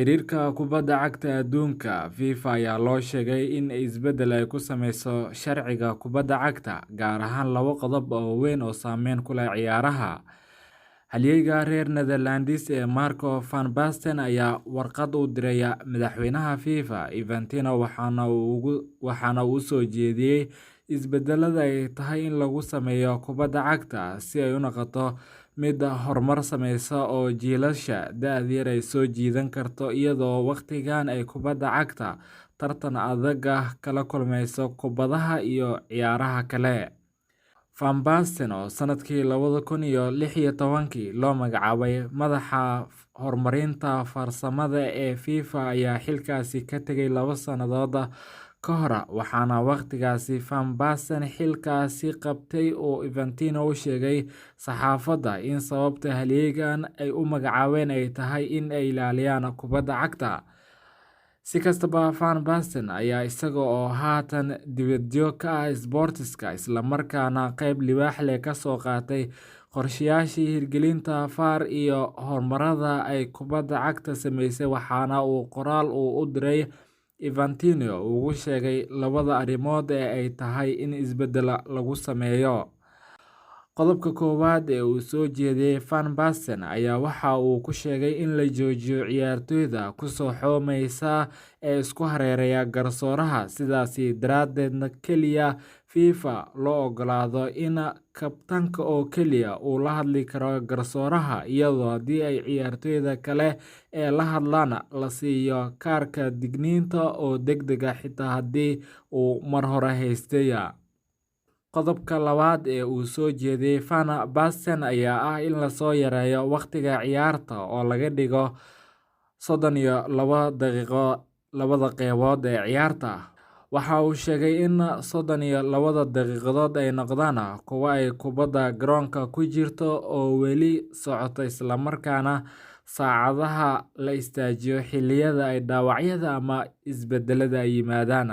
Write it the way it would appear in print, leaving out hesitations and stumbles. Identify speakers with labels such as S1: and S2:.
S1: Xiriirka kubadda cagta adduunka FIFA ayaa loo sheegay in isbeddel ay ku sameyso sharciga kubadda cagta, gaar ahaan laba qodob oo waaweyn oo saameyn ku leh ciyaaraha. Halyeyga reer Netherlands ee Marco van Basten ayaa warqad u diray madaxweynaha FIFA Infantino waxaana uu soo jeediyay isbedelada ay tahay in lagu sameeyo kubadda cagta si ay u noqoto mid horumar sameysa oo jiilasha da'da yar ay soo jiidan karto, iyadoo waqtigan ay kubadda cagta tartan adag kala kulmeyso kubbadaha iyo ciyaaraha kale. Van Basten oo sanadkii 2016 loo magacaabay madaxa horumarinta farsamada ee FIFA ayaa xilkaasi ka tegay 2 sannadood ka hor, waxaana waqtigaasi Van Basten xilkaasi qabtay oo Infantino u sheegay saxaafadda in sababta halyeygan ay u magacaabeen ay tahay in ay ilaaliyaan kubadda cagta. Si kastaba, Van Basten ayaa isaga oo haatan dibadjoog ka ah isboortiska, isla markaana qayb libaax leh ka soo qaatay qorshayaashii hirgelinta VAR iyo horumarada ay kubadda cagta sameysay, waxaana uu qoraal u diray Infantino ugu sheegay labada arrimood ee ay tahay in isbeddel lagu sameeyo. Qodobka koowaad ee uu soo jeediyay Van Basten ayaa waxa uu ku sheegay in la joojiyo ciyaartoyda ku soo xoomeysa ee isku hareeraya garsooraha, sidaas daraaddeedna kaliya FIFA loo oggolaado in kabtanka oo kaliya uu la hadli karo garsooraha, iyadoo haddii ay ciyaartoyda kale ee la hadlaan la siiyo kaarka digniinta oo degdeg ah xitaa haddii uu mar hore haystay. Qodobka labaad ee uu soo jeediyay Van Basten ayaa ah in la soo yareeyo waqtiga ciyaarta oo laga dhigo 32 daqiiqo labada qaybood ee ciyaarta. Waxa uu sheegay in 32 daqiiqadood ay noqdaan kuwa ay kubadda garoonka ku jirto oo weli socota, isla markaana saacadaha la istaajiyo xilliyada ay dhaawacyada ama isbeddellada yimaadaan.